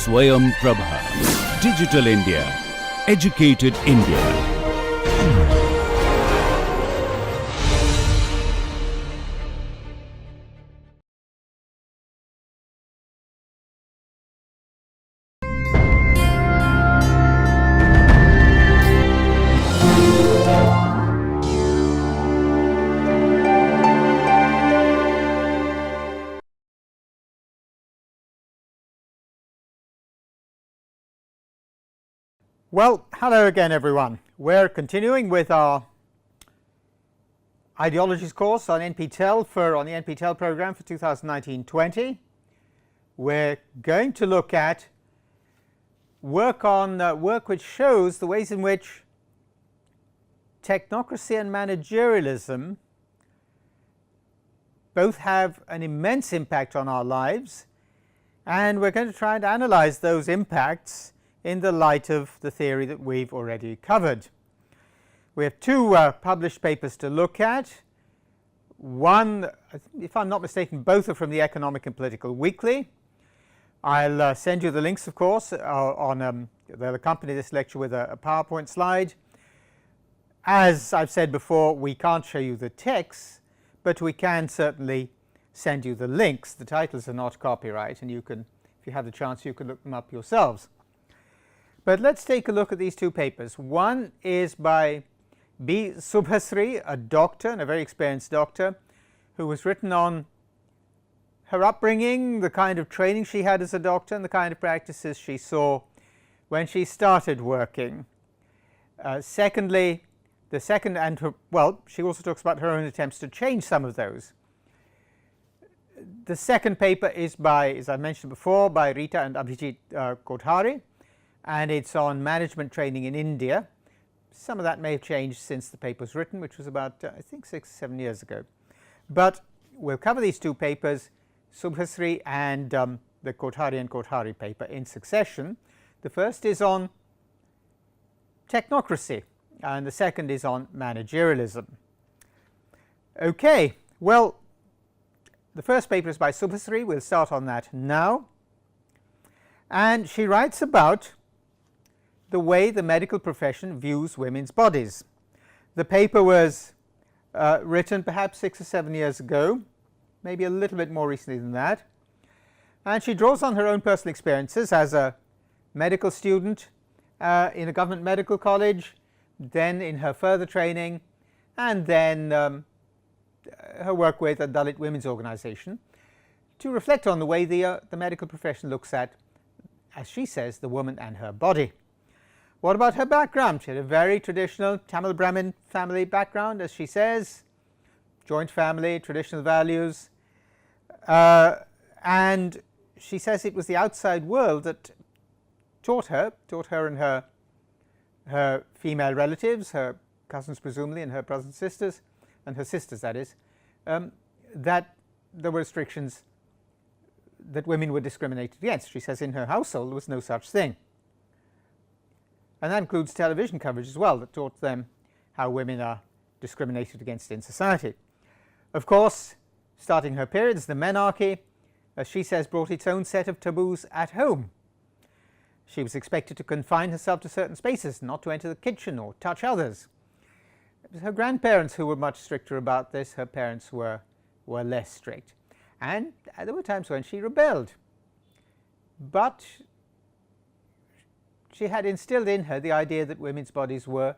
SwayamPrabha. Digital India. Educated India. Well, hello again everyone. We're continuing with our Ideologies course on NPTEL on the NPTEL program for 2019-20. We're going to look at work which shows the ways in which technocracy and managerialism both have an immense impact on our lives, and we're going to try and analyze those impacts in the light of the theory that we've already covered. We have two published papers to look at. One, if I'm not mistaken, both are from the Economic and Political Weekly. I'll send you the links, of course, they'll accompany this lecture with a PowerPoint slide. As I've said before, we can't show you the text, but we can certainly send you the links. The titles are not copyright, and you can, if you have the chance, you can look them up yourselves. But let's take a look at these two papers. One is by B. Subhasri, a doctor, and a very experienced doctor, who was written on her upbringing, the kind of training she had as a doctor, and the kind of practices she saw when she started working. Secondly, she also talks about her own attempts to change some of those. The second paper is by, as I mentioned before, by Rita and Abhijit Kothari, and it's on management training in India. Some of that may have changed since the paper was written, which was about I think 6 or 7 years ago. But we'll cover these two papers, Subhasri and the Kothari and Kothari paper, in succession. The first is on technocracy, and the second is on managerialism. Okay, well, the first paper is by Subhasri. We'll start on that now. And she writes about the way the medical profession views women's bodies. The paper was written perhaps 6 or 7 years ago, maybe a little bit more recently than that, and she draws on her own personal experiences as a medical student in a government medical college, then in her further training, and then her work with a Dalit women's organization, to reflect on the way the medical profession looks at, as she says, the woman and her body. What about her background? She had a very traditional Tamil Brahmin family background, as she says, joint family, traditional values, and she says it was the outside world that taught her and her female relatives, her cousins presumably, and her brothers and sisters, and her sisters that is, that there were restrictions, that women were discriminated against. She says in her household there was no such thing. And that includes television coverage as well, that taught them how women are discriminated against in society. Of course, starting her periods, the menarche, as she says, brought its own set of taboos at home. She was expected to confine herself to certain spaces, not to enter the kitchen or touch others. It was her grandparents who were much stricter about this. Her parents were less strict. And there were times when she rebelled. But she had instilled in her the idea that women's bodies were,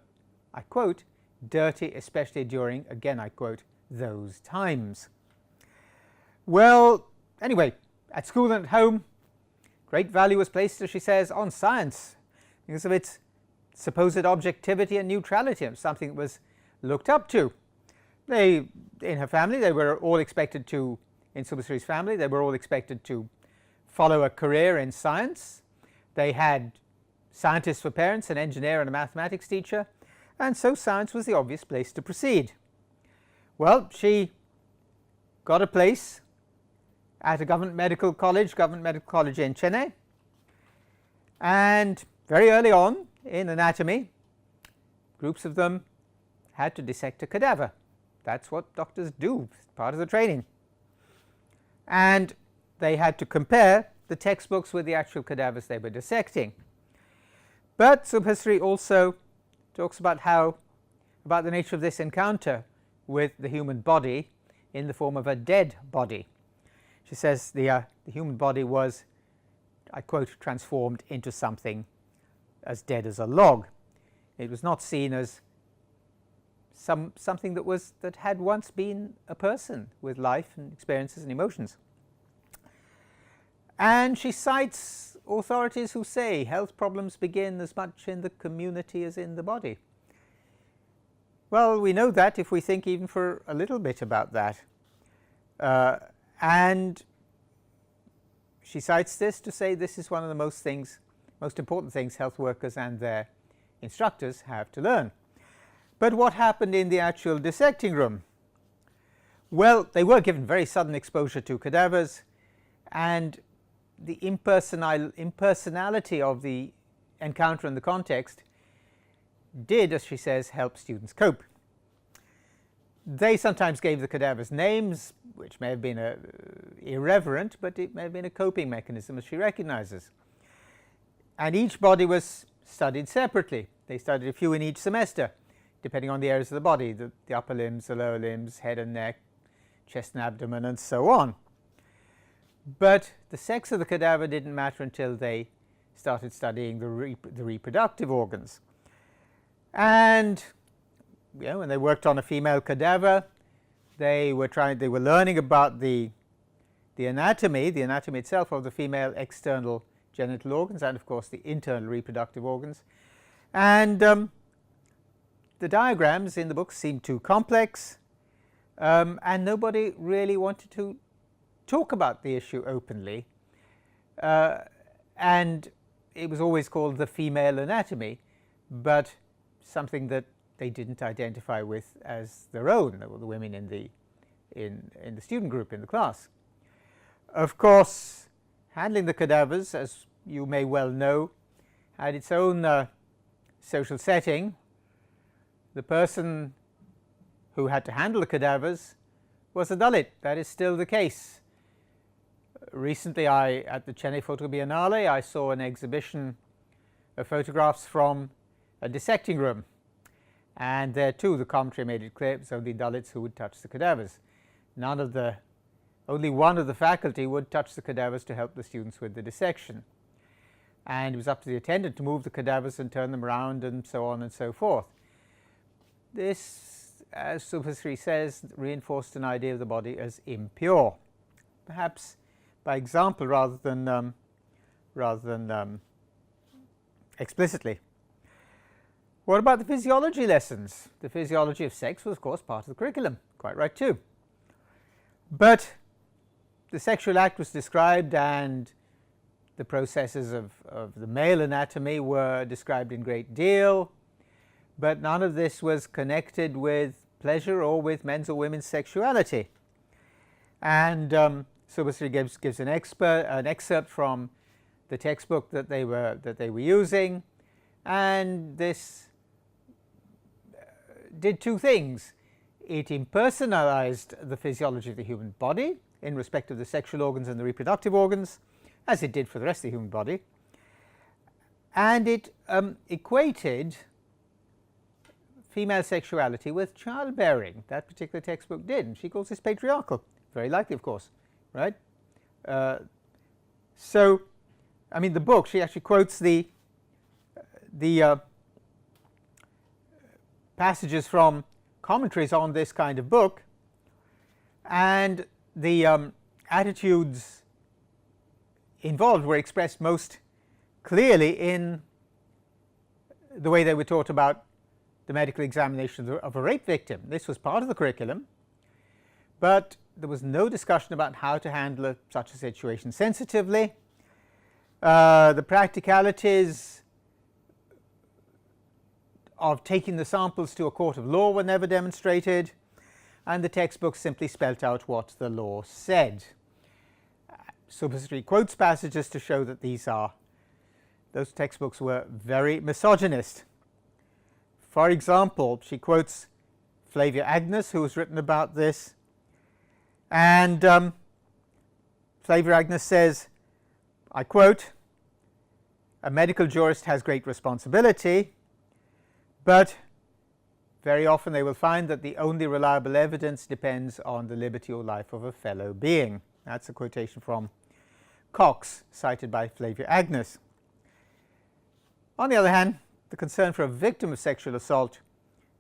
I quote, dirty, especially during, again I quote, those times. Well, anyway, at school and at home, great value was placed, as she says, on science because of its supposed objectivity and neutrality, and something that was looked up to. In her family, they were all expected to, in Subhasri's family, they were all expected to follow a career in science. They had scientists for parents, an engineer and a mathematics teacher, and so science was the obvious place to proceed. Well, she got a place at a government medical college in Chennai, and very early on in anatomy, groups of them had to dissect a cadaver. That's what doctors do, part of the training. And they had to compare the textbooks with the actual cadavers they were dissecting. But Subhasri also talks about the nature of this encounter with the human body in the form of a dead body. She says the human body was, I quote, transformed into something as dead as a log. It was not seen as something that had once been a person with life and experiences and emotions. And she cites authorities who say health problems begin as much in the community as in the body. Well, we know that if we think even for a little bit about that. And she cites this to say this is one of the most important things health workers and their instructors have to learn. But what happened in the actual dissecting room? Well, they were given very sudden exposure to cadavers, and the impersonality of the encounter and the context did, as she says, help students cope. They sometimes gave the cadavers names, which may have been irreverent, but it may have been a coping mechanism, as she recognizes. And each body was studied separately. They studied a few in each semester, depending on the areas of the body, the upper limbs, the lower limbs, head and neck, chest and abdomen, and so on. But the sex of the cadaver didn't matter until they started studying the reproductive organs. And when they worked on a female cadaver, they were learning about the anatomy itself of the female external genital organs, and of course the internal reproductive organs. And the diagrams in the book seemed too complex, and nobody really wanted to talk about the issue openly, and it was always called the female anatomy, but something that they didn't identify with as their own, the women in the student group in the class. Of course, handling the cadavers, as you may well know, had its own social setting. The person who had to handle the cadavers was a Dalit. That is still the case. Recently, at the Chennai Photo Biennale, I saw an exhibition of photographs from a dissecting room, and there too the commentary made it clear it was only Dalits who would touch the cadavers. Only one of the faculty would touch the cadavers to help the students with the dissection, and it was up to the attendant to move the cadavers and turn them around and so on and so forth. This, as Subhasri says, reinforced an idea of the body as impure, perhaps by example rather than explicitly. What about the physiology lessons? The physiology of sex was of course part of the curriculum, quite right too. But the sexual act was described, and the processes of the male anatomy were described in great deal, but none of this was connected with pleasure or with men's or women's sexuality. And Subhasri gives an excerpt from the textbook that they were using, and this did two things. It impersonalized the physiology of the human body in respect of the sexual organs and the reproductive organs, as it did for the rest of the human body, and it equated female sexuality with childbearing. That particular textbook did, and she calls this patriarchal. Very likely, of course, right? So, I mean, the book, she actually quotes the passages from commentaries on this kind of book, and the attitudes involved were expressed most clearly in the way they were taught about the medical examination of a rape victim. This was part of the curriculum, but there was no discussion about how to handle such a situation sensitively. The practicalities of taking the samples to a court of law were never demonstrated, and the textbook simply spelt out what the law said. Subhasri quotes passages to show that those textbooks were very misogynist. For example, she quotes Flavia Agnes, who has written about this, and Flavia Agnes says, I quote, "A medical jurist has great responsibility, but very often they will find that the only reliable evidence depends on the liberty or life of a fellow being." That's a quotation from Cox, cited by Flavia Agnes. On the other hand, the concern for a victim of sexual assault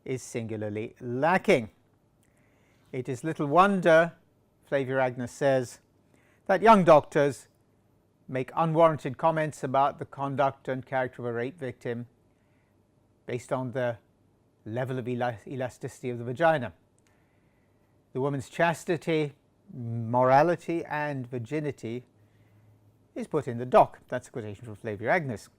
is singularly lacking. It is little wonder, Flavia Agnes says, that young doctors make unwarranted comments about the conduct and character of a rape victim based on the level of elasticity of the vagina. The woman's chastity, morality, and virginity is put in the dock. That's a quotation from Flavia Agnes.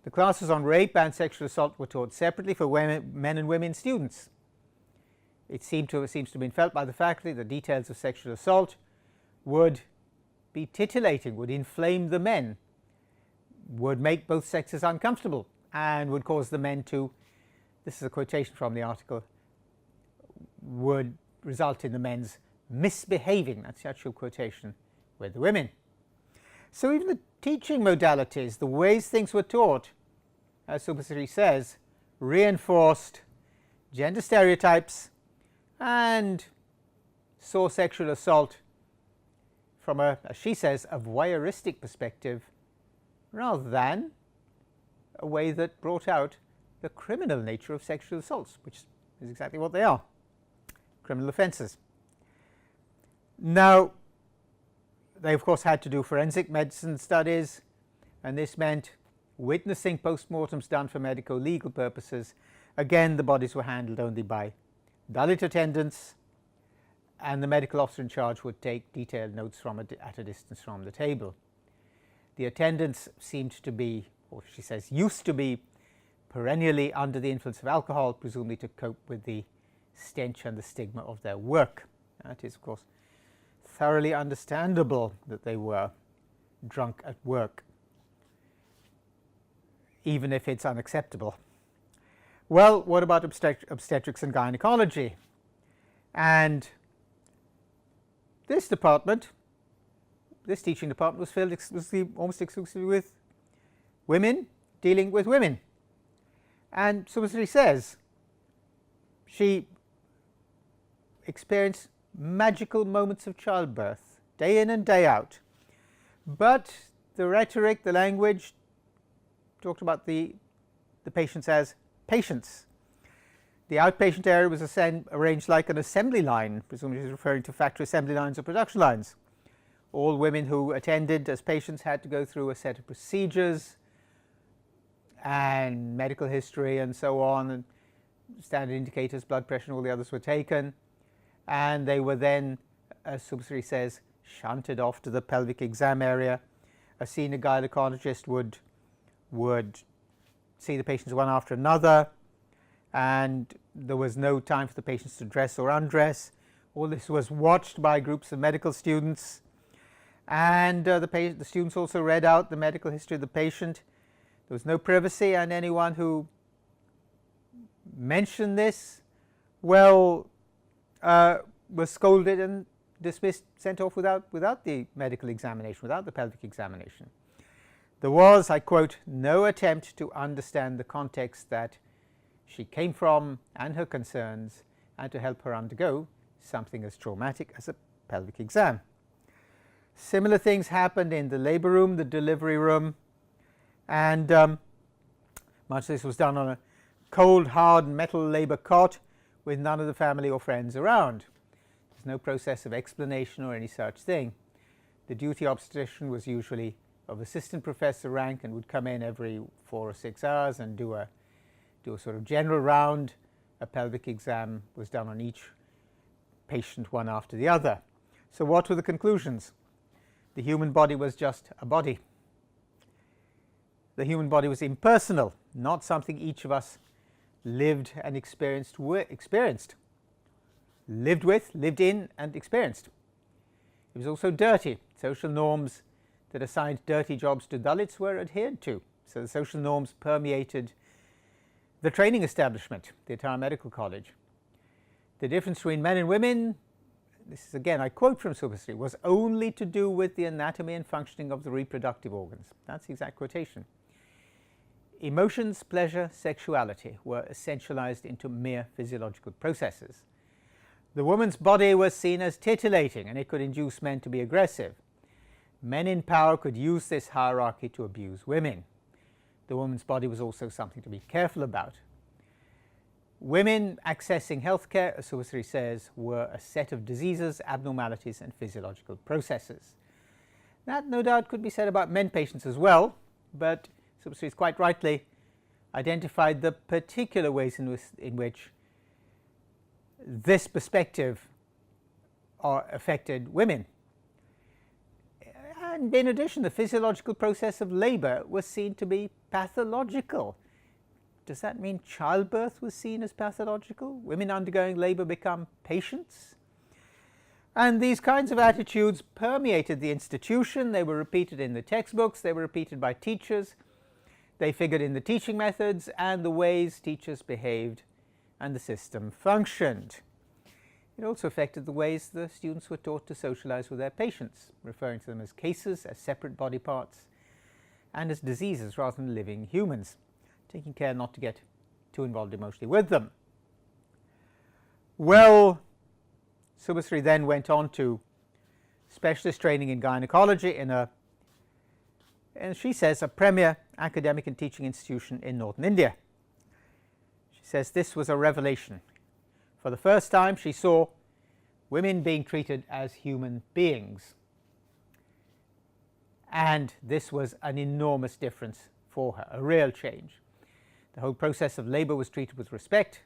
The classes on rape and sexual assault were taught separately for men and women students. It seems to have been felt by the faculty that details of sexual assault would be titillating, would inflame the men, would make both sexes uncomfortable, and would cause the men to, this is a quotation from the article, would result in the men's misbehaving, that's the actual quotation, with the women. So even the teaching modalities, the ways things were taught, as Supersiri says, reinforced gender stereotypes and saw sexual assault from a, as she says, a voyeuristic perspective, rather than a way that brought out the criminal nature of sexual assaults, which is exactly what they are, criminal offences. Now, they of course had to do forensic medicine studies, and this meant witnessing post-mortems done for medico legal purposes. Again, the bodies were handled only by Dalit attendants, and the medical officer in charge would take detailed notes at a distance from the table. The attendants seemed to be, or she says used to be, perennially under the influence of alcohol, presumably to cope with the stench and the stigma of their work. That is of course thoroughly understandable that they were drunk at work, even if it's unacceptable. Well, what about obstetrics and gynecology? And this department, this teaching department, was filled almost exclusively with women dealing with women. And Subhasri says she experienced magical moments of childbirth, day in and day out. But the rhetoric, the language, talked about the patients as patients. The outpatient area was arranged like an assembly line, presumably she was referring to factory assembly lines or production lines. All women who attended as patients had to go through a set of procedures and medical history and so on, and standard indicators, blood pressure and all the others were taken, and they were then, as Subhasri says, shunted off to the pelvic exam area. A senior gynecologist would see the patients one after another, and there was no time for the patients to dress or undress. All this was watched by groups of medical students, and the students also read out the medical history of the patient. There was no privacy, and anyone who mentioned this, well, was scolded and dismissed, sent off without the medical examination, without the pelvic examination. There was, I quote, no attempt to understand the context that she came from and her concerns, and to help her undergo something as traumatic as a pelvic exam. Similar things happened in the labour room, the delivery room, and much of this was done on a cold, hard metal labour cot with none of the family or friends around. There's no process of explanation or any such thing. The duty obstetrician was usually of assistant professor rank and would come in every 4 or 6 hours and do a sort of general round. A pelvic exam was done on each patient, one after the other. So what were the conclusions? The human body was just a body. The human body was impersonal, not something each of us lived and experienced, lived with, lived in, and experienced. It was also dirty. Social norms that assigned dirty jobs to Dalits were adhered to. So the social norms permeated the training establishment, the entire medical college. The difference between men and women this is again, I quote from Subhasri, was only to do with the anatomy and functioning of the reproductive organs. That's the exact quotation. Emotions, pleasure, sexuality were essentialized into mere physiological processes. The woman's body was seen as titillating, and it could induce men to be aggressive. Men in power could use this hierarchy to abuse women. The woman's body was also something to be careful about. Women accessing healthcare, as Subhasri says, were a set of diseases, abnormalities, and physiological processes. That no doubt could be said about men patients as well, but Subhasri has quite rightly identified the particular ways in which this perspective affected women. And in addition, the physiological process of labour was seen to be pathological. Does that mean childbirth was seen as pathological? Women undergoing labour become patients? And these kinds of attitudes permeated the institution. They were repeated in the textbooks, they were repeated by teachers, they figured in the teaching methods and the ways teachers behaved and the system functioned. It also affected the ways the students were taught to socialize with their patients, referring to them as cases, as separate body parts, and as diseases rather than living humans, taking care not to get too involved emotionally with them. Well, Subhasri then went on to specialist training in gynecology in and she says, a premier academic and teaching institution in northern India. She says this was a revelation. For the first time, she saw women being treated as human beings, and this was an enormous difference for her, a real change. The whole process of labour was treated with respect.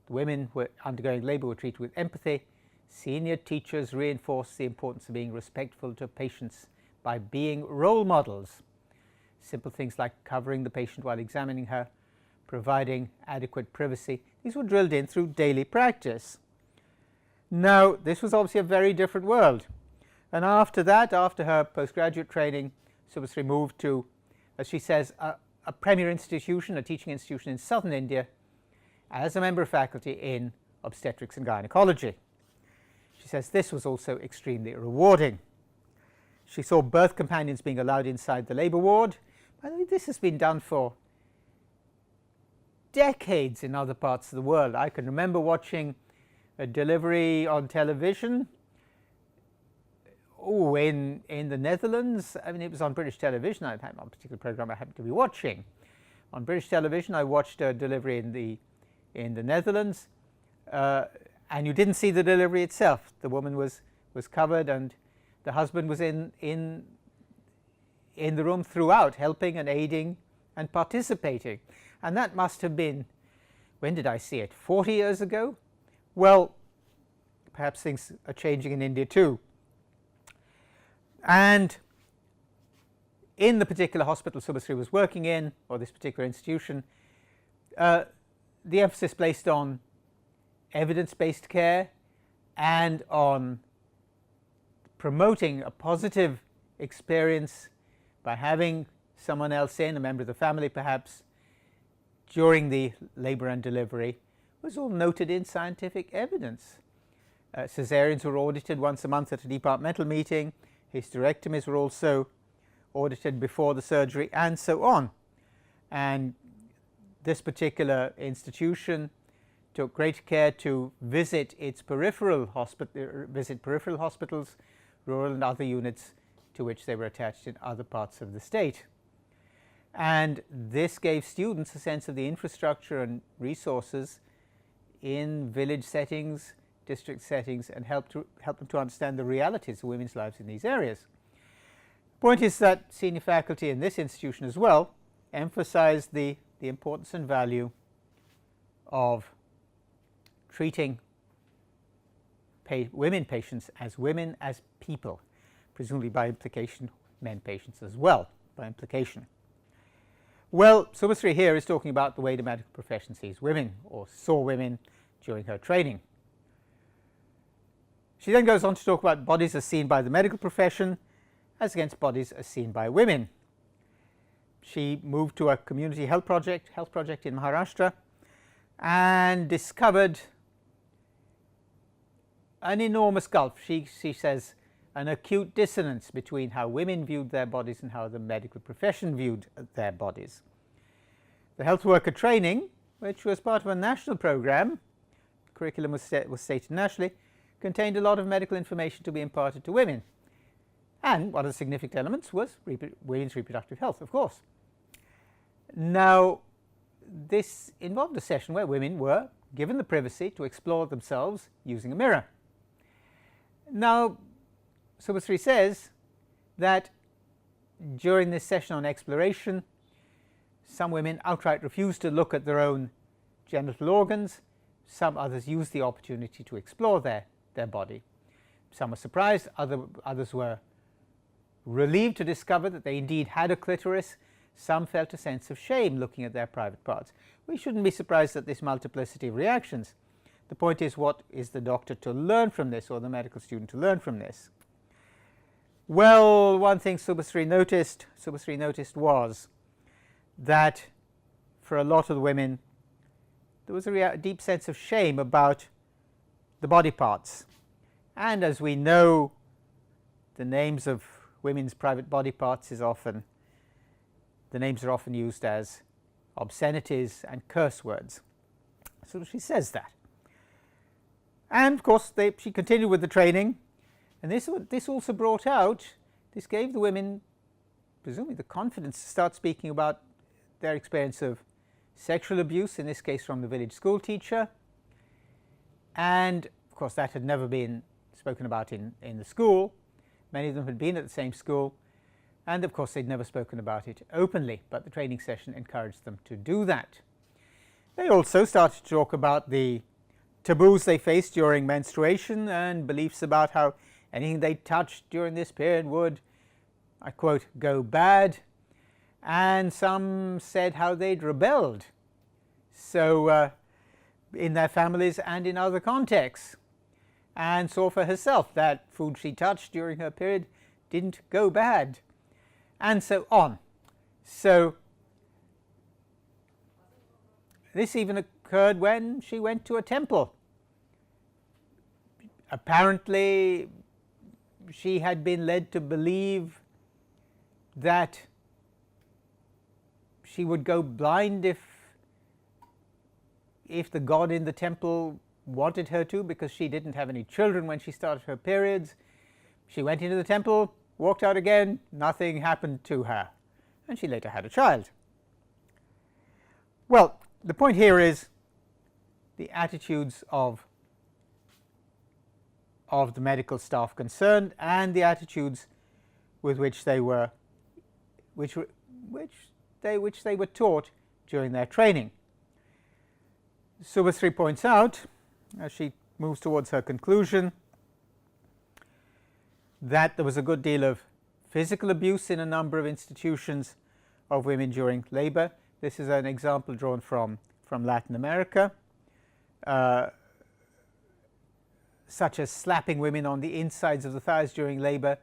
The women who were undergoing labour were treated with empathy. Senior teachers reinforced the importance of being respectful to patients by being role models. Simple things like covering the patient while examining her, providing adequate privacy. These were drilled in through daily practice. Now, this was obviously a very different world. And after that, after her postgraduate training, Subhasri moved to, as she says, a premier institution, a teaching institution in southern India, as a member of faculty in obstetrics and gynecology. She says this was also extremely rewarding. She saw birth companions being allowed inside the labour ward. By the way, this has been done for decades in other parts of the world. I can remember watching a delivery on television in the Netherlands. I mean, it was on British television. I had one particular program I happened to be watching. On British television, I watched a delivery in the Netherlands, and you didn't see the delivery itself. The woman was covered, and the husband was in the room throughout, helping and aiding and participating. And that must have been, when did I see it? 40 years ago? Well, perhaps things are changing in India too. And in the particular hospital Subhasri was working in, or this particular institution, the emphasis placed on evidence-based care and on promoting a positive experience by having someone else in, a member of the family perhaps, during the labour and delivery, was all noted in scientific evidence. Caesareans were audited once a month at a departmental meeting. Hysterectomies were also audited before the surgery, and so on. And this particular institution took great care to visit its peripheral hospitals, rural and other units to which they were attached in other parts of the state. And this gave students a sense of the infrastructure and resources in village settings, district settings, and help them to understand the realities of women's lives in these areas. The point is that senior faculty in this institution as well emphasized the importance and value of treating women patients as women as people, presumably by implication men patients as well, by implication. Well, Subhasri here is talking about the way the medical profession sees women, or saw women during her training. She then goes on to talk about bodies as seen by the medical profession as against bodies as seen by women. She moved to a community health project in Maharashtra, and discovered an enormous gulf. She says an acute dissonance between how women viewed their bodies and how the medical profession viewed their bodies. The health worker training, which was part of a national program, curriculum was stated nationally, contained a lot of medical information to be imparted to women. And one of the significant elements was women's reproductive health, of course. Now, this involved a session where women were given the privacy to explore themselves using a mirror. Now, Subhasri says that during this session on exploration, some women outright refused to look at their own genital organs. Some others used the opportunity to explore their body. Some were surprised, others were relieved to discover that they indeed had a clitoris. Some felt a sense of shame looking at their private parts. We shouldn't be surprised at this multiplicity of reactions. The point is, what is the doctor to learn from this, or the medical student to learn from this? Well, one thing Subhasri noticed was that for a lot of the women there was a deep sense of shame about the body parts. And as we know, the names of women's private body parts are often used as obscenities and curse words. So she says that. And of course she continued with the training, and this also brought out, this gave the women presumably the confidence to start speaking about their experience of sexual abuse, in this case from the village school teacher. And of course that had never been spoken about in the school. Many of them had been at the same school, and of course they'd never spoken about it openly, but the training session encouraged them to do that. They also started to talk about the taboos they faced during menstruation and beliefs about how anything they touched during this period would, I quote, go bad. And some said how they'd rebelled, so in their families and in other contexts, and saw for herself that food she touched during her period didn't go bad, and so on. So this even occurred when she went to a temple. Apparently she had been led to believe that she would go blind if the god in the temple wanted her to, because she didn't have any children when she started her periods. She went into the temple, walked out again, nothing happened to her, and she later had a child. Well, the point here is the attitudes of the medical staff concerned, and the attitudes with which they were taught during their training. Subhasri points out, as she moves towards her conclusion, that there was a good deal of physical abuse in a number of institutions of women during labour. This is an example drawn from Latin America, such as slapping women on the insides of the thighs during labour,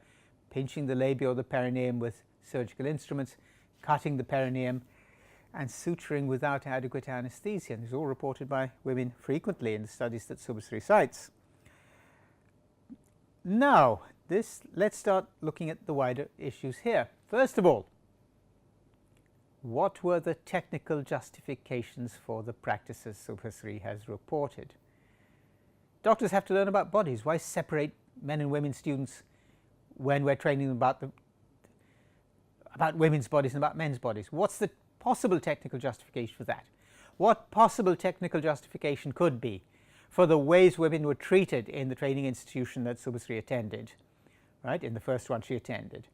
pinching the labia or the perineum with surgical instruments, cutting the perineum, and suturing without adequate anesthesia. And this is all reported by women frequently in the studies that Subhasri cites. Now, let's start looking at the wider issues here. First of all, what were the technical justifications for the practices Subhasri has reported? Doctors have to learn about bodies. Why separate men and women students when we're training them about women's bodies and about men's bodies? What's the possible technical justification for that? What possible technical justification could be for the ways women were treated in the training institution that Subhasri attended, right, in the first one she attended?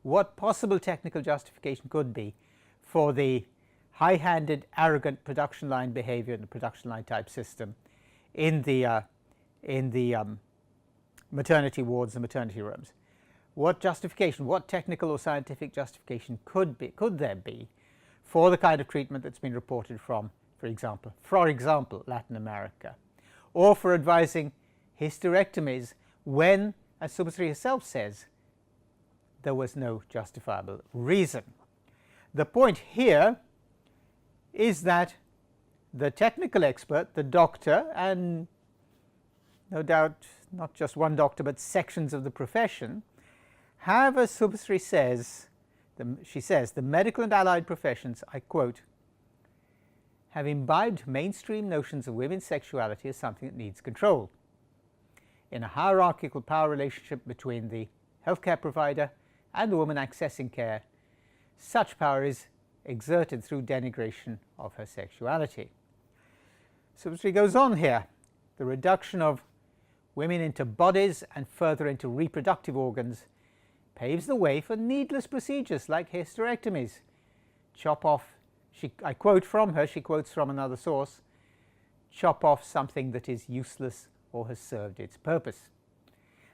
What possible technical justification could be for the high-handed, arrogant production line behavior in the production line type system in the maternity wards and maternity rooms? What justification, what technical or scientific justification could there be for the kind of treatment that's been reported from, for example, Latin America, or for advising hysterectomies when, as Subhasri herself says, there was no justifiable reason? The point here is that the technical expert, the doctor, and no doubt not just one doctor but sections of the profession, have, as Subhasri says, she says, the medical and allied professions, I quote, have imbibed mainstream notions of women's sexuality as something that needs control. In a hierarchical power relationship between the healthcare provider and the woman accessing care, such power is exerted through denigration of her sexuality. Subhasri goes on here. The reduction of women into bodies and further into reproductive organs paves the way for needless procedures like hysterectomies. Chop off, I quote from her, she quotes from another source, chop off something that is useless or has served its purpose.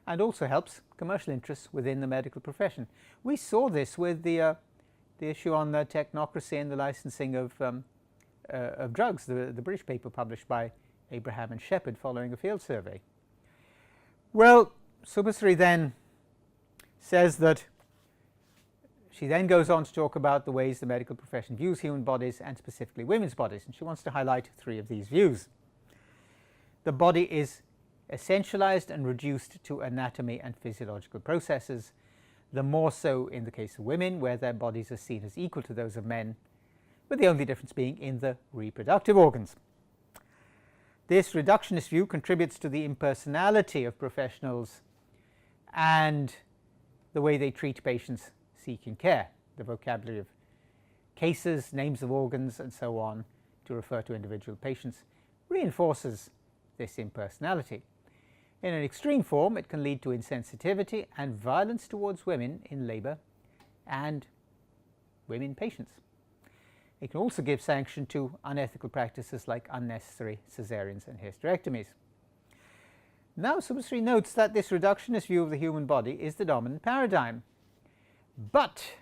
And also helps commercial interests within the medical profession. We saw this with the issue on the technocracy and the licensing of drugs, the British paper published by Abraham and Shepherd following a field survey. Well, Subhasri then says that she then goes on to talk about the ways the medical profession views human bodies and specifically women's bodies, and she wants to highlight 3 of these views. The body is essentialized and reduced to anatomy and physiological processes, the more so in the case of women, where their bodies are seen as equal to those of men, with the only difference being in the reproductive organs. This reductionist view contributes to the impersonality of professionals and the way they treat patients seeking care, the vocabulary of cases, names of organs, and so on to refer to individual patients reinforces this impersonality. In an extreme form, it can lead to insensitivity and violence towards women in labour and women patients. It can also give sanction to unethical practices like unnecessary caesareans and hysterectomies. Now, Subhasri notes that this reductionist view of the human body is the dominant paradigm. But,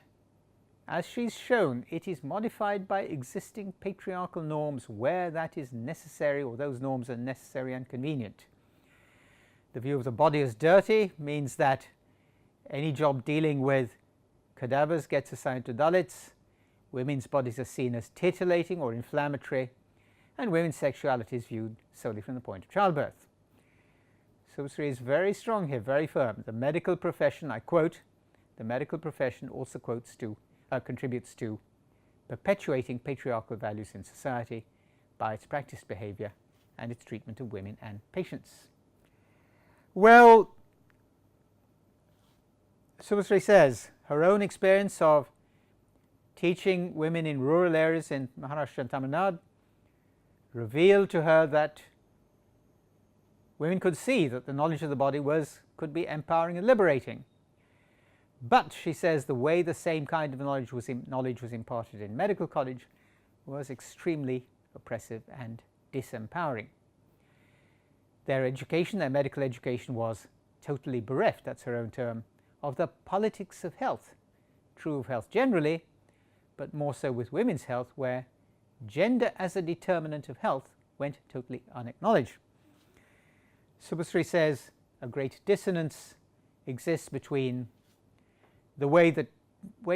as she's shown, it is modified by existing patriarchal norms where that is necessary, or those norms are necessary and convenient. The view of the body as dirty means that any job dealing with cadavers gets assigned to Dalits, women's bodies are seen as titillating or inflammatory, and women's sexuality is viewed solely from the point of childbirth. Subhasri is very strong here, very firm. The medical profession, I quote, the medical profession also contributes to perpetuating patriarchal values in society by its practiced behavior and its treatment of women and patients. Well, Subhasri says her own experience of teaching women in rural areas in Maharashtra and Tamil Nadu revealed to her that women could see that the knowledge of the body could be empowering and liberating. But, she says, the way the same kind of knowledge was imparted in medical college was extremely oppressive and disempowering. Their education, their medical education, was totally bereft, that's her own term, of the politics of health. True of health generally, but more so with women's health, where gender as a determinant of health went totally unacknowledged. Subhasri says a great dissonance exists between the way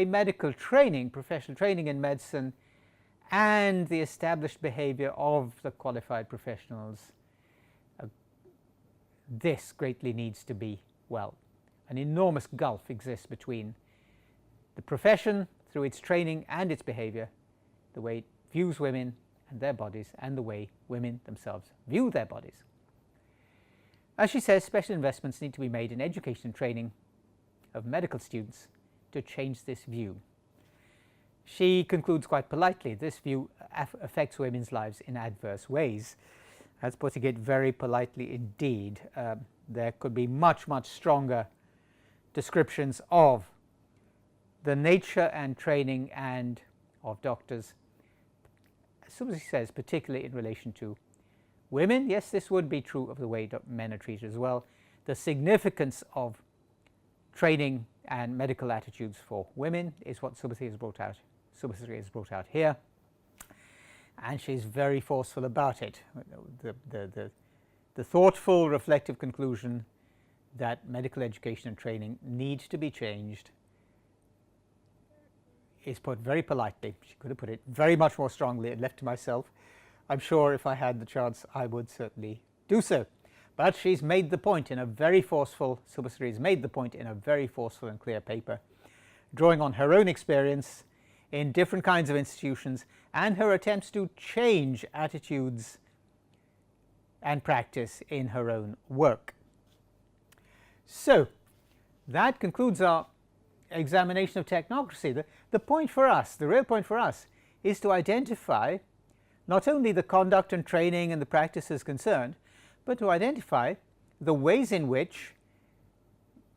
medical training, professional training in medicine, and the established behavior of the qualified professionals. This greatly needs to be, well, an enormous gulf exists between the profession through its training and its behavior, the way it views women and their bodies, and the way women themselves view their bodies. As she says, special investments need to be made in education and training of medical students to change this view. She concludes quite politely, this view affects women's lives in adverse ways. That's putting it very politely indeed. There could be much, much stronger descriptions of the nature and training and of doctors, as Subhasri says, particularly in relation to women. Yes, this would be true of the way men are treated as well. The significance of training and medical attitudes for women is what Subhasri has brought out here, and she's very forceful about it. The thoughtful, reflective conclusion that medical education and training need to be changed is put very politely. She could have put it very much more strongly and left to myself. I'm sure if I had the chance I would certainly do so. But she's made the point in a very forceful, Subhasri has made the point in a very forceful and clear paper, drawing on her own experience in different kinds of institutions and her attempts to change attitudes and practice in her own work. So that concludes our examination of technocracy. The point for us, the real point for us, is to identify not only the conduct and training and the practices concerned, but to identify the ways in which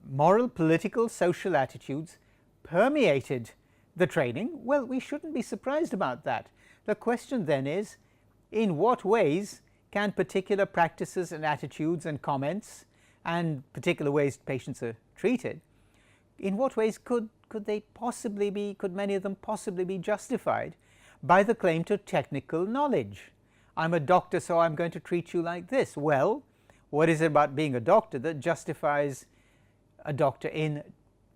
moral, political, social attitudes permeated the training. Well, we shouldn't be surprised about that. The question then is, in what ways can particular practices and attitudes and comments and particular ways patients are treated, in what ways could they possibly be, could many of them possibly be justified by the claim to technical knowledge? I'm a doctor, so I'm going to treat you like this. Well, what is it about being a doctor that justifies a doctor in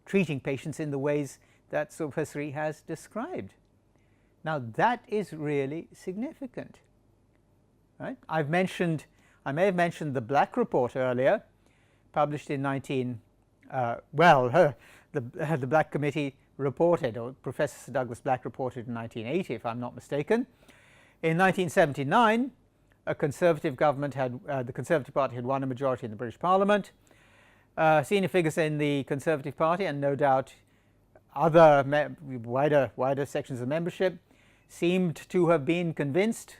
treating patients in the ways that Subhasri has described? Now that is really significant, right? I may have mentioned the Black Report earlier, published in the Black Committee reported, or Professor Sir Douglas Black reported in 1980, if I'm not mistaken. In 1979, a Conservative government had, the Conservative Party had won a majority in the British Parliament. Senior figures in the Conservative Party, and no doubt other wider sections of membership, seemed to have been convinced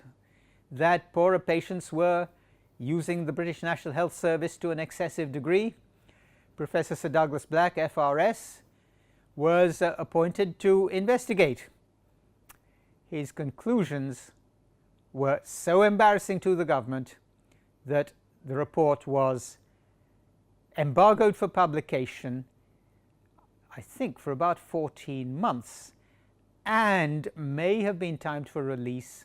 that poorer patients were using the British National Health Service to an excessive degree. Professor Sir Douglas Black, FRS, was appointed to investigate. His conclusions were so embarrassing to the government that the report was embargoed for publication, I think for about 14 months, and may have been timed for release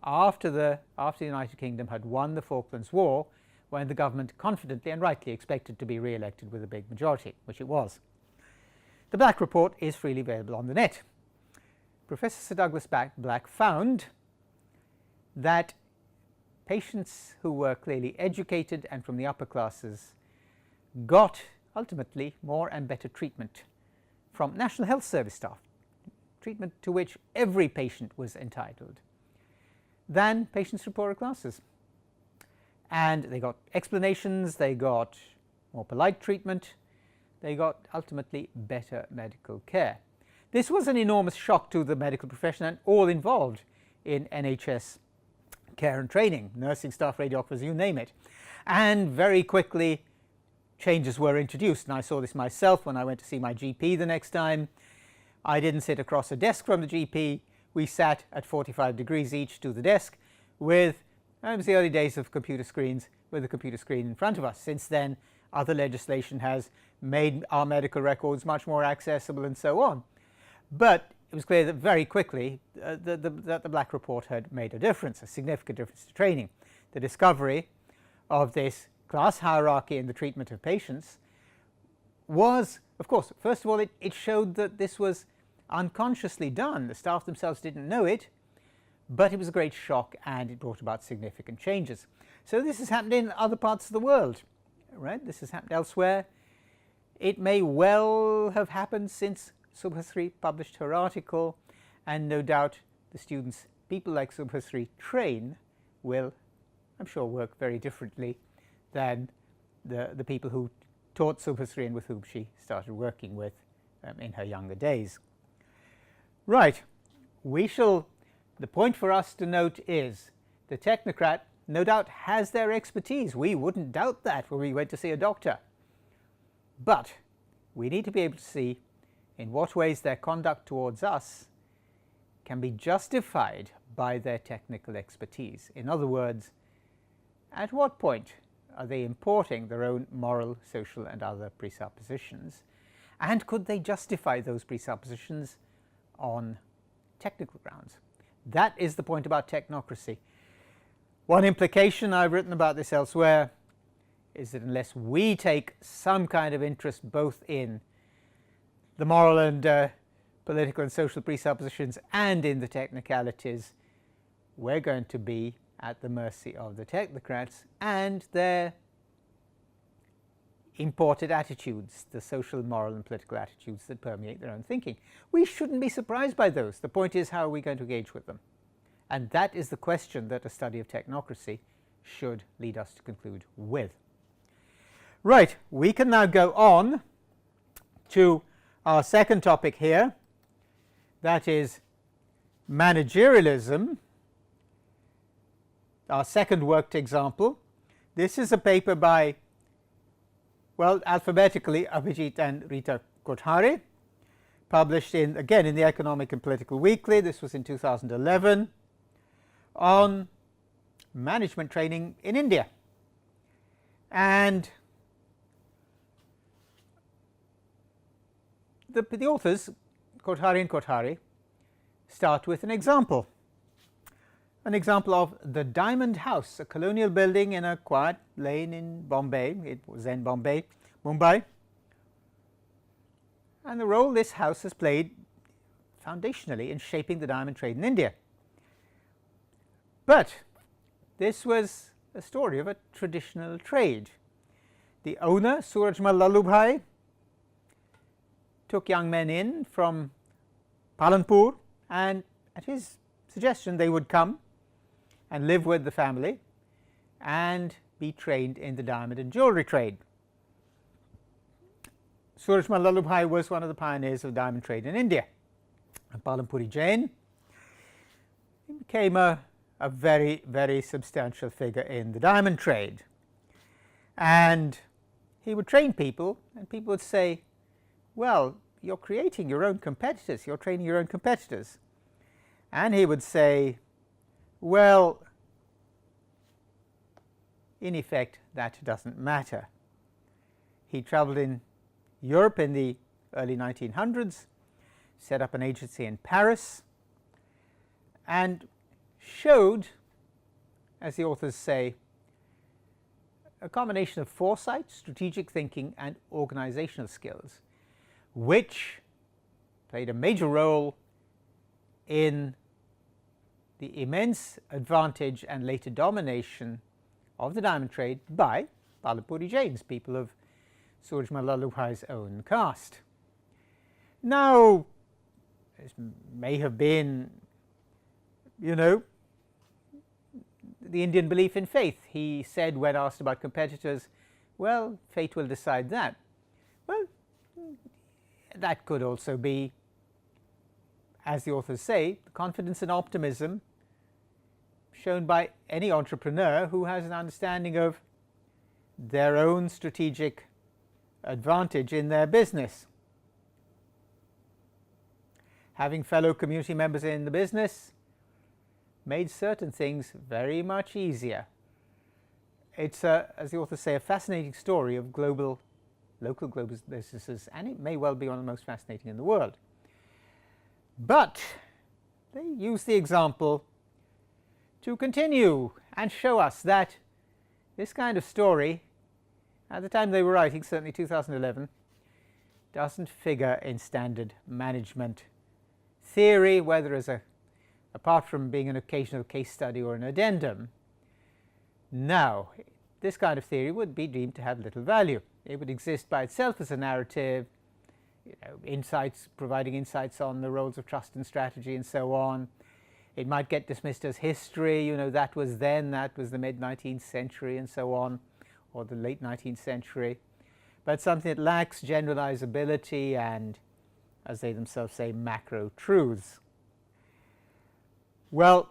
after the United Kingdom had won the Falklands War, when the government confidently and rightly expected to be re-elected with a big majority, which it was. The Black Report is freely available on the net. Professor Sir Douglas Black found that patients who were clearly educated and from the upper classes got ultimately more and better treatment from National Health Service staff, treatment to which every patient was entitled, than patients from poorer classes. And they got explanations, they got more polite treatment, they got ultimately better medical care. This was an enormous shock to the medical profession and all involved in NHS care and training, nursing staff, radiographers, you name it. And very quickly changes were introduced, and I saw this myself when I went to see my GP the next time. I didn't sit across a desk from the GP, we sat at 45 degrees each to the desk with, it was the early days of computer screens, with a computer screen in front of us. Since then, other legislation has made our medical records much more accessible and so on. But it was clear that very quickly that the Black Report had made a difference, a significant difference to training. The discovery of this class hierarchy in the treatment of patients was, of course, first of all, it showed that this was unconsciously done. The staff themselves didn't know it, but it was a great shock and it brought about significant changes. So this has happened in other parts of the world, right? This has happened elsewhere. It may well have happened since Subhasri published her article, and no doubt the students people like Subhasri train will, I'm sure, work very differently than the people who taught Subhasri and with whom she started working with in her younger days. Right, the point for us to note is the technocrat no doubt has their expertise. We wouldn't doubt that when we went to see a doctor. But we need to be able to see in what ways their conduct towards us can be justified by their technical expertise. In other words, at what point are they importing their own moral, social and other presuppositions, and could they justify those presuppositions on technical grounds? That is the point about technocracy. One implication, I've written about this elsewhere, is that unless we take some kind of interest both in the moral and political and social presuppositions and in the technicalities, we're going to be at the mercy of the technocrats and their imported attitudes, the social, moral and political attitudes that permeate their own thinking. We shouldn't be surprised by those. The point is, how are we going to engage with them? And that is the question that a study of technocracy should lead us to conclude with. Right, we can now go on to our second topic here, that is managerialism, our second worked example. This is a paper by, well, alphabetically, Abhijit and Rita Kothari, published again in the Economic and Political Weekly. This was in 2011, on management training in India. And the authors, Kothari and Kothari, start with an example of the Diamond House, a colonial building in a quiet lane in Bombay. It was then Mumbai. And the role this house has played foundationally in shaping the diamond trade in India. But this was a story of a traditional trade. The owner, Surajmal Lalubhai, took young men in from Palanpur, and at his suggestion they would come and live with the family and be trained in the diamond and jewellery trade. Surajmal Lalubhai was one of the pioneers of diamond trade in India. Palanpuri Jain, he became a very, very substantial figure in the diamond trade. And he would train people, and people would say, well, you're creating your own competitors, you're training your own competitors. And he would say, well, in effect, that doesn't matter. He travelled in Europe in the early 1900s, set up an agency in Paris, and showed, as the authors say, a combination of foresight, strategic thinking and organizational skills, which played a major role in the immense advantage and later domination of the diamond trade by Palanpuri Jains, people of Surajmal Lalubhai's own caste. Now, this may have been, the Indian belief in faith. He said, when asked about competitors, well, fate will decide that. Well, that could also be, as the authors say, the confidence and optimism shown by any entrepreneur who has an understanding of their own strategic advantage in their business. Having fellow community members in the business made certain things very much easier. It's, as the authors say, a fascinating story of local global businesses, and it may well be one of the most fascinating in the world. But they use the example to continue and show us that this kind of story, at the time they were writing, certainly 2011, doesn't figure in standard management theory, whether as apart from being an occasional case study or an addendum. Now, this kind of theory would be deemed to have little value. It would exist by itself as a narrative, providing insights on the roles of trust and strategy and so on. It might get dismissed as history, that was then, that was the mid-19th century and so on, or the late 19th century. But something that lacks generalizability and, as they themselves say, macro truths. Well,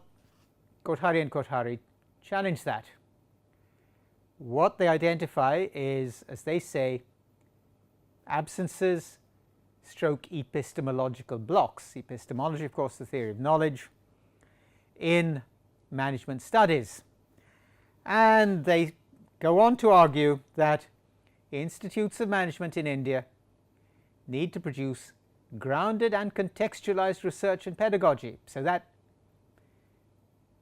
Kothari and Kothari challenge that. What they identify is, as they say, absences stroke epistemological blocks. Epistemology, of course, the theory of knowledge in management studies. And they go on to argue that institutes of management in India need to produce grounded and contextualized research and pedagogy, so that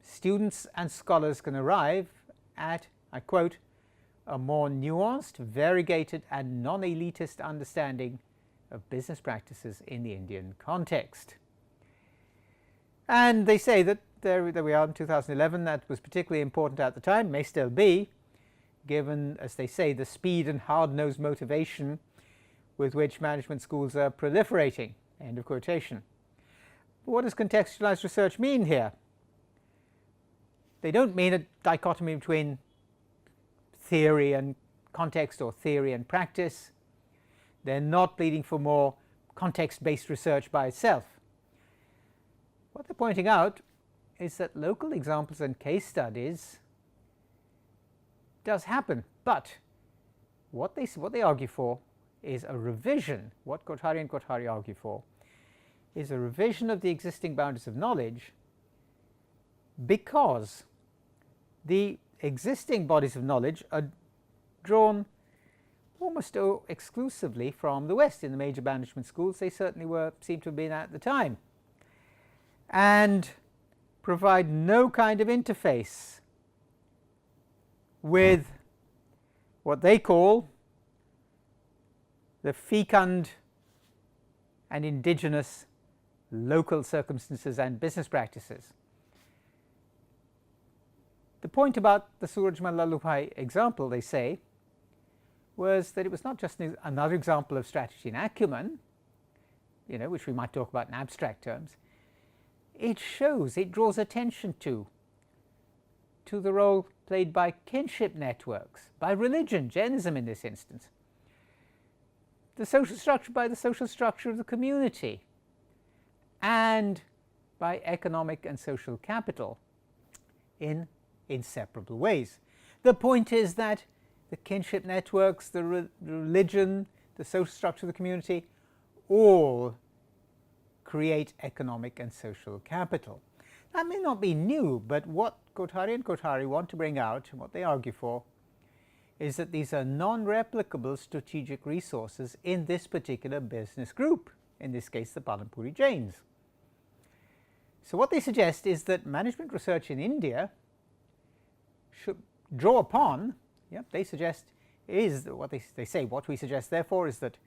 students and scholars can arrive at, I quote, a more nuanced, variegated and non-elitist understanding of business practices in the Indian context. And they say that there we are in 2011, that was particularly important at the time, may still be, given, as they say, the speed and hard-nosed motivation with which management schools are proliferating. End of quotation. But what does contextualized research mean here? They don't mean a dichotomy between theory and context or theory and practice. They're not pleading for more context-based research by itself. What they're pointing out is that local examples and case studies does happen, but what they argue for is a revision. What Kothari and Kothari argue for is a revision of the existing boundaries of knowledge, because the existing bodies of knowledge are drawn almost exclusively from the West. In the major management schools, they certainly seem to have been at the time, and provide no kind of interface with what they call the fecund and indigenous local circumstances and business practices. The point about the Suraj Mallalupai example, they say, was that it was not just another example of strategy and acumen, which we might talk about in abstract terms. It draws attention to the role played by kinship networks, by religion, Jainism in this instance, the social structure of the community, and by economic and social capital in inseparable ways. The point is that the kinship networks, the religion, the social structure of the community, all create economic and social capital. That may not be new, but what Kothari and Kothari want to bring out, and what they argue for, is that these are non-replicable strategic resources in this particular business group, in this case the Palampuri Jains. So what they suggest is that management research in India should draw upon, they suggest is what they say, what we suggest therefore is that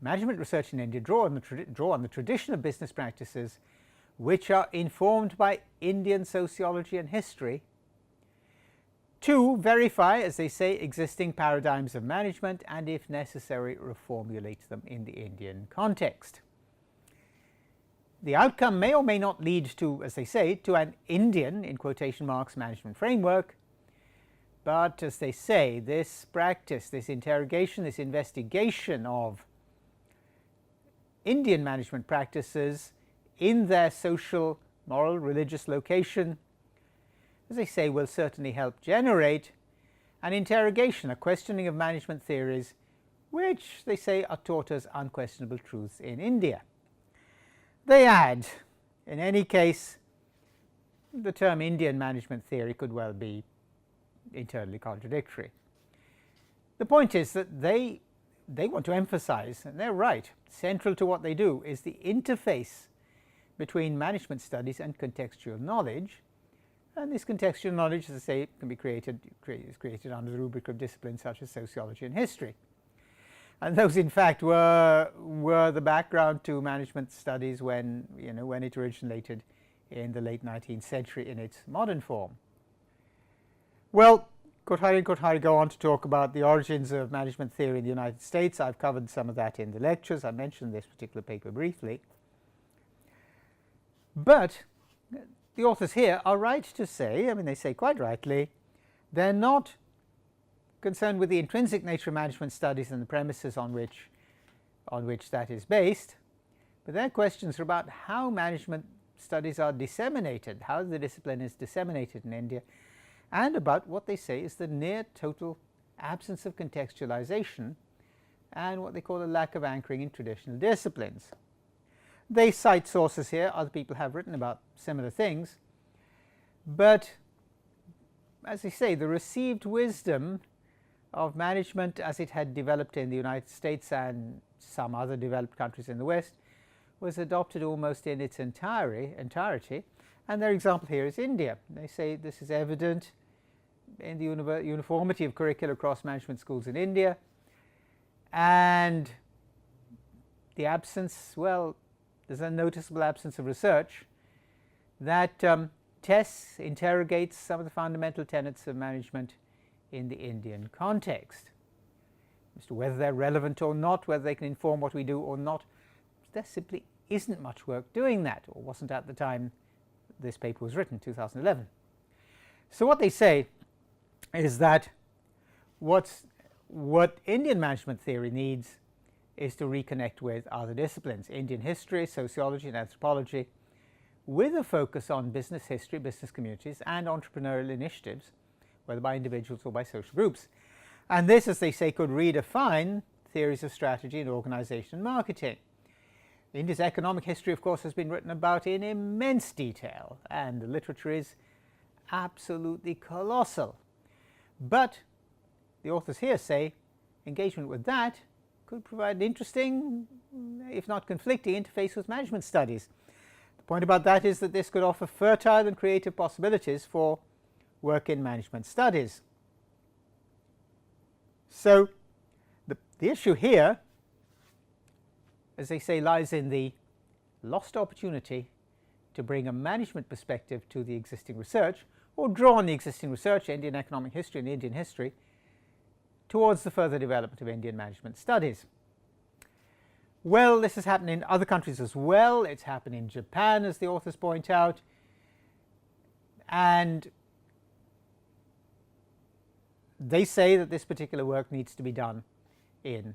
management research in India draw on the tradition of business practices which are informed by Indian sociology and history, to verify, as they say, existing paradigms of management and, if necessary, reformulate them in the Indian context. The outcome may or may not lead to, as they say, to an Indian, in quotation marks, management framework, but as they say, this practice, this interrogation, this investigation of Indian management practices in their social, moral, religious location, as they say, will certainly help generate an interrogation, a questioning of management theories which they say are taught as unquestionable truths in India. They add, in any case, the term Indian management theory could well be internally contradictory. The point is that they want to emphasize, and they're right, central to what they do is the interface between management studies and contextual knowledge, and this contextual knowledge, as I say, can be created under the rubric of disciplines such as sociology and history. And those, in fact, were the background to management studies when it originated in the late 19th century in its modern form. Well, Kothari and Kothari go on to talk about the origins of management theory in the United States. I've covered some of that in the lectures. I mentioned this particular paper briefly. But the authors here are right to say, they say quite rightly, they're not concerned with the intrinsic nature of management studies and the premises on which that is based, but their questions are about how management studies are disseminated, how the discipline is disseminated in India, and about what they say is the near total absence of contextualization and what they call a lack of anchoring in traditional disciplines. They cite sources here, other people have written about similar things, but as they say, the received wisdom of management as it had developed in the United States and some other developed countries in the West was adopted almost in its entirety, and their example here is India. They say this is evident in the uniformity of curricula across management schools in India, and the absence, well, there's a noticeable absence of research that tests, interrogates some of the fundamental tenets of management in the Indian context. As to whether they're relevant or not, whether they can inform what we do or not, there simply isn't much work doing that, or wasn't at the time this paper was written, 2011. So what they say is that what Indian management theory needs is to reconnect with other disciplines, Indian history, sociology and anthropology, with a focus on business history, business communities and entrepreneurial initiatives, whether by individuals or by social groups. And this, as they say, could redefine theories of strategy and organization and marketing. India's economic history, of course, has been written about in immense detail, and the literature is absolutely colossal. But the authors here say engagement with that could provide an interesting, if not conflicting, interface with management studies. The point about that is that this could offer fertile and creative possibilities for work in management studies. So the issue here, as they say, lies in the lost opportunity to bring a management perspective to the existing research, or draw on the existing research, Indian economic history and Indian history, towards the further development of Indian management studies. Well, this has happened in other countries as well. It's happened in Japan, as the authors point out, and they say that this particular work needs to be done in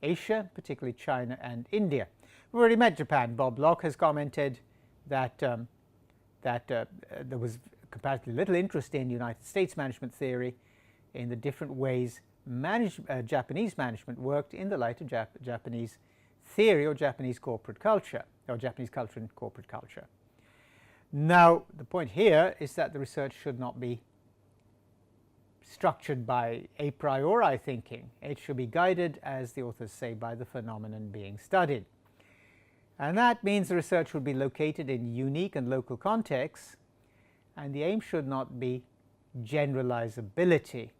Asia, particularly China and India. We've already met Japan. Bob Locke has commented that there was comparatively little interest in United States management theory, in the different ways Japanese management worked in the light of Japanese theory or Japanese corporate culture, or Japanese culture and corporate culture. Now, the point here is that the research should not be structured by a priori thinking. It should be guided, as the authors say, by the phenomenon being studied. And that means the research would be located in unique and local contexts, and the aim should not be generalizability.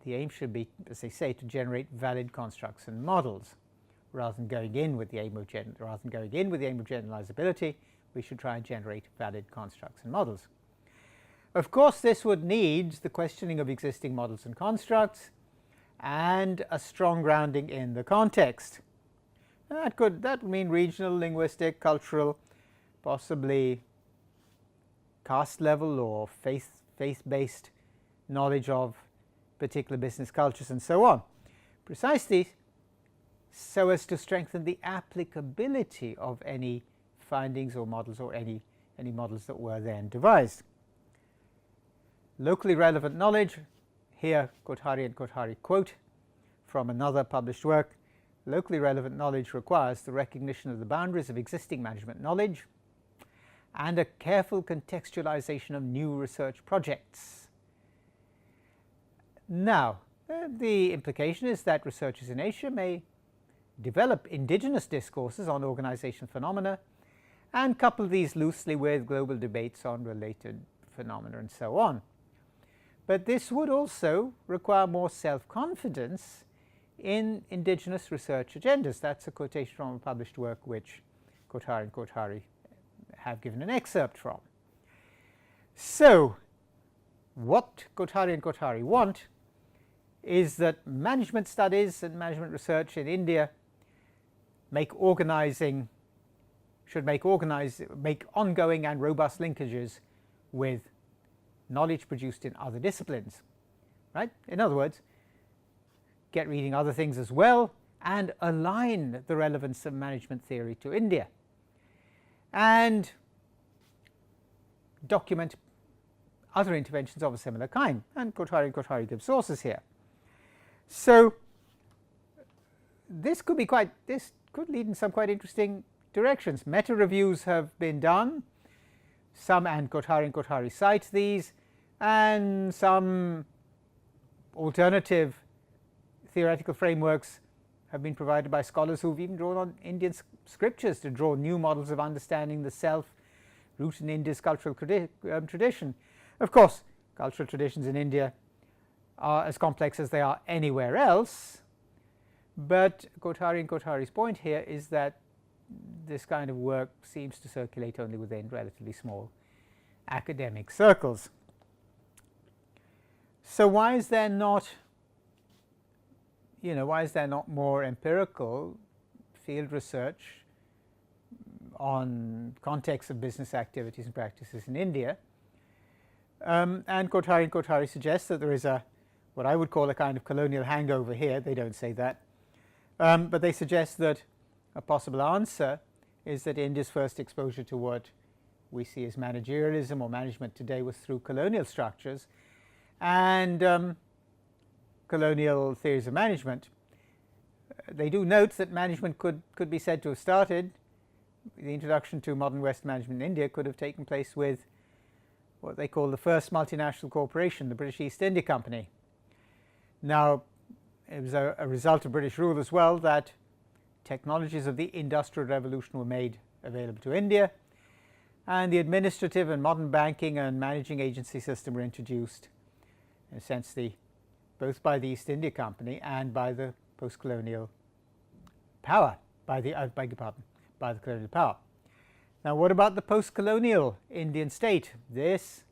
The aim should be, as they say, to generate valid constructs and models. Rather than going in with the aim of generalizability, we should try and generate valid constructs and models. Of course, this would need the questioning of existing models and constructs and a strong grounding in the context. That would mean regional, linguistic, cultural, possibly caste level or faith-based knowledge of particular business cultures and so on, precisely so as to strengthen the applicability of any findings or models, or any models that were then devised. Locally relevant knowledge, here Kothari and Kothari quote from another published work, locally relevant knowledge requires the recognition of the boundaries of existing management knowledge and a careful contextualization of new research projects. Now, the implication is that researchers in Asia may develop indigenous discourses on organization phenomena and couple these loosely with global debates on related phenomena and so on. But this would also require more self-confidence in indigenous research agendas. That's a quotation from a published work which Kothari and Kothari have given an excerpt from. So, what Kothari and Kothari want is that management studies and management research in India make ongoing and robust linkages with knowledge produced in other disciplines, right? In other words, get reading other things as well and align the relevance of management theory to India, and document other interventions of a similar kind. And Kothari give sources here. So this could lead in some quite interesting directions. Meta reviews have been done. Some, and Kothari cite these, and some alternative theoretical frameworks have been provided by scholars who've even drawn on Indian scriptures to draw new models of understanding the self rooted in India's cultural tradition. Of course, cultural traditions in India are as complex as they are anywhere else, but Kothari and Kothari's point here is that this kind of work seems to circulate only within relatively small academic circles. So why is there not, why is there not more empirical field research on context of business activities and practices in India? And Kothari suggests that there is what I would call a kind of colonial hangover here. They don't say that, but they suggest that a possible answer is that India's first exposure to what we see as managerialism or management today was through colonial structures and colonial theories of management. They do note that management could be said to have started, the introduction to modern West management in India could have taken place with what they call the first multinational corporation, the British East India Company. Now, it was a result of British rule as well that technologies of the Industrial Revolution were made available to India, and the administrative and modern banking and managing agency system were introduced, in a sense, both by the East India Company and by the post-colonial power, by the colonial power. Now, what about the post-colonial Indian state? This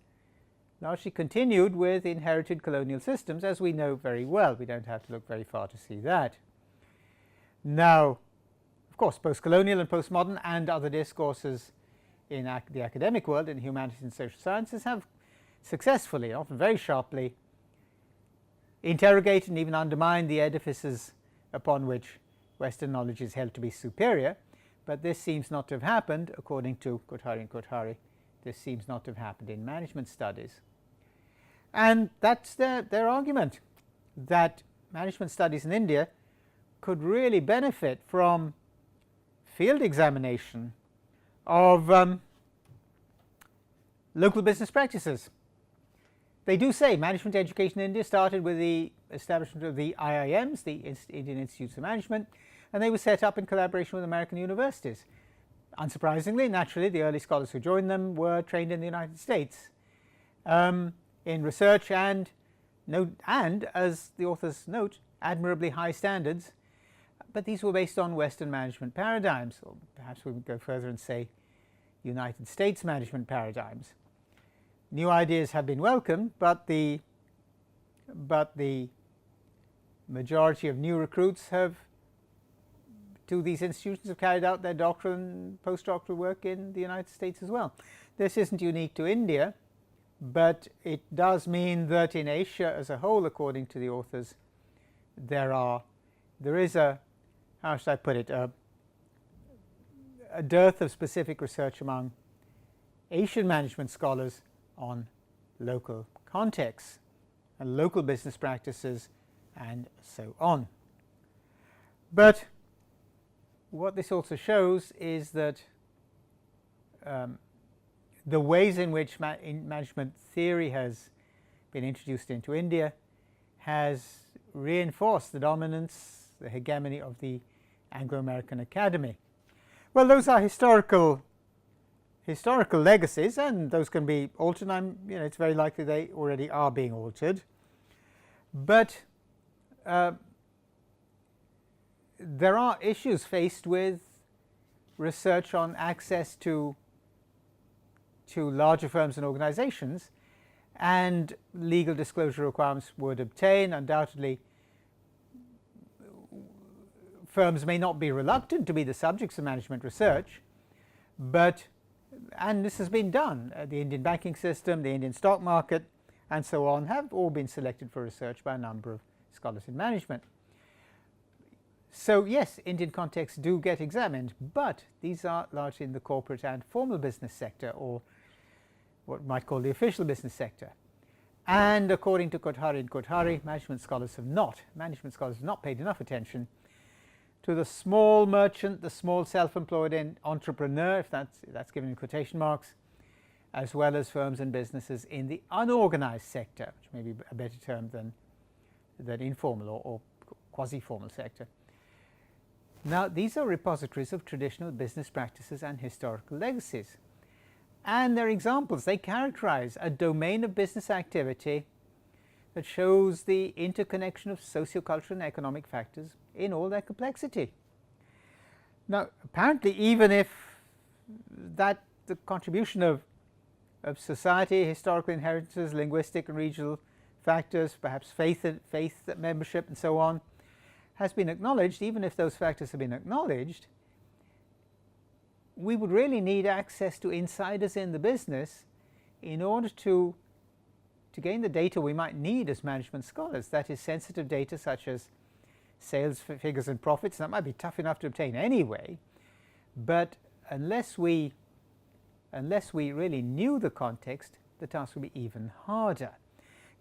largely continued with inherited colonial systems, as we know very well. We don't have to look very far to see that. Now, of course, post-colonial and postmodern and other discourses in the academic world, in humanities and social sciences, have successfully, often very sharply, interrogated and even undermined the edifices upon which Western knowledge is held to be superior. But this seems not to have happened, according to Kothari, this seems not to have happened in management studies. And that's their argument, that management studies in India could really benefit from field examination of local business practices. They do say management education in India started with the establishment of the IIMs, the Indian Institutes of Management, and they were set up in collaboration with American universities. Unsurprisingly, naturally, the early scholars who joined them were trained in the United States in research and, as the authors note, admirably high standards. But these were based on Western management paradigms, or perhaps we would go further and say United States management paradigms. New ideas have been welcomed, but the majority of new recruits to these institutions have carried out their doctoral and postdoctoral work in the United States as well. This isn't unique to India, but it does mean that in Asia as a whole, according to the authors, there is a, how should I put it, a dearth of specific research among Asian management scholars on local contexts and local business practices and so on. But what this also shows is that the ways in which management theory has been introduced into India has reinforced the dominance, the hegemony of the Anglo-American academy. Well, those are historical legacies, and those can be altered. It's very likely they already are being altered. But there are issues faced with research on access to larger firms and organizations, and legal disclosure requirements would obtain. Undoubtedly, firms may not be reluctant to be the subjects of management research, and this has been done. The Indian banking system, the Indian stock market, and so on have all been selected for research by a number of scholars in management. So yes, Indian contexts do get examined, but these are largely in the corporate and formal business sector, or what we might call the official business sector. And according to Kothari, management scholars have not paid enough attention to the small merchant, the small self-employed entrepreneur, if that's given in quotation marks, as well as firms and businesses in the unorganized sector, which may be a better term than informal or quasi-formal sector. Now, these are repositories of traditional business practices and historical legacies, and they're examples. They characterize a domain of business activity that shows the interconnection of sociocultural and economic factors in all their complexity. Now, apparently, even if the contribution of society, historical inheritances, linguistic and regional factors, perhaps faith membership and so on, has been acknowledged. Even if those factors have been acknowledged, we would really need access to insiders in the business in order to gain the data we might need as management scholars. That is, sensitive data such as sales figures and profits. That might be tough enough to obtain anyway, but unless we really knew the context, the task would be even harder.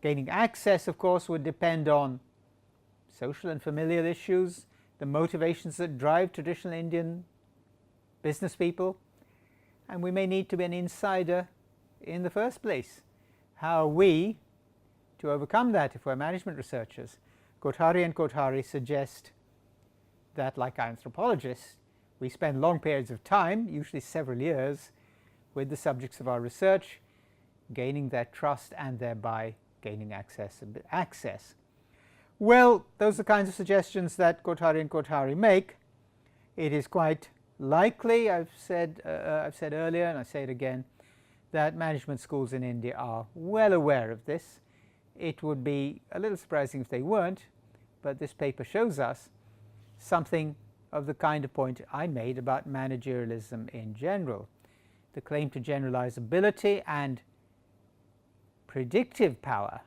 Gaining access, of course, would depend on social and familial issues, the motivations that drive traditional Indian business people, and we may need to be an insider in the first place. How are we to overcome that if we're management researchers? Kothari and Kothari suggest that, like anthropologists, we spend long periods of time, usually several years, with the subjects of our research, gaining their trust and thereby gaining access. Well, those are the kinds of suggestions that Kothari and Kothari make. It is quite likely, I've said earlier and I say it again, that management schools in India are well aware of this. It would be a little surprising if they weren't, but this paper shows us something of the kind of point I made about managerialism in general. The claim to generalizability and predictive power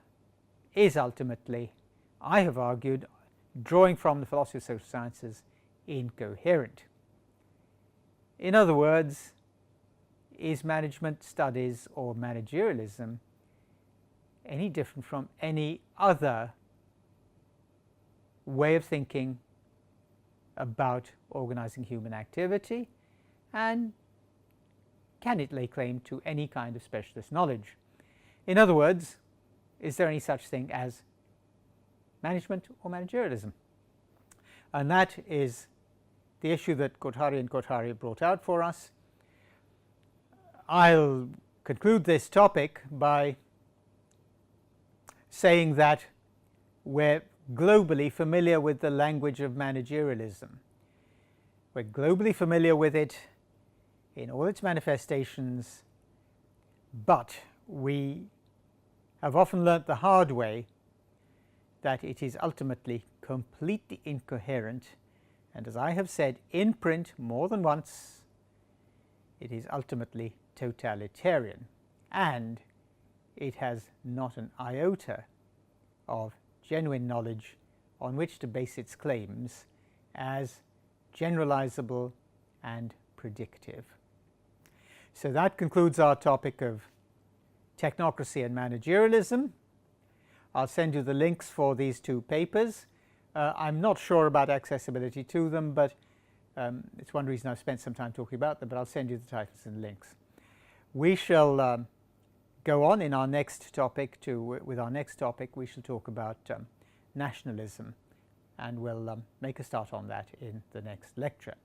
is ultimately, I have argued, drawing from the philosophy of social sciences, incoherent. In other words, is management studies or managerialism any different from any other way of thinking about organizing human activity, and can it lay claim to any kind of specialist knowledge? In other words, is there any such thing as management or managerialism? And that is the issue that Kothari and Kothari brought out for us. I'll conclude this topic by saying that we're globally familiar with the language of managerialism. We're globally familiar with it in all its manifestations, but we have often learnt the hard way that it is ultimately completely incoherent, and as I have said in print more than once, it is ultimately totalitarian, and it has not an iota of genuine knowledge on which to base its claims as generalizable and predictive. So that concludes our topic of technocracy and managerialism. I'll send you the links for these two papers. I'm not sure about accessibility to them, but it's one reason I've spent some time talking about them, but I'll send you the titles and links. We shall go on in our next topic with our next topic. We shall talk about nationalism, and we'll make a start on that in the next lecture.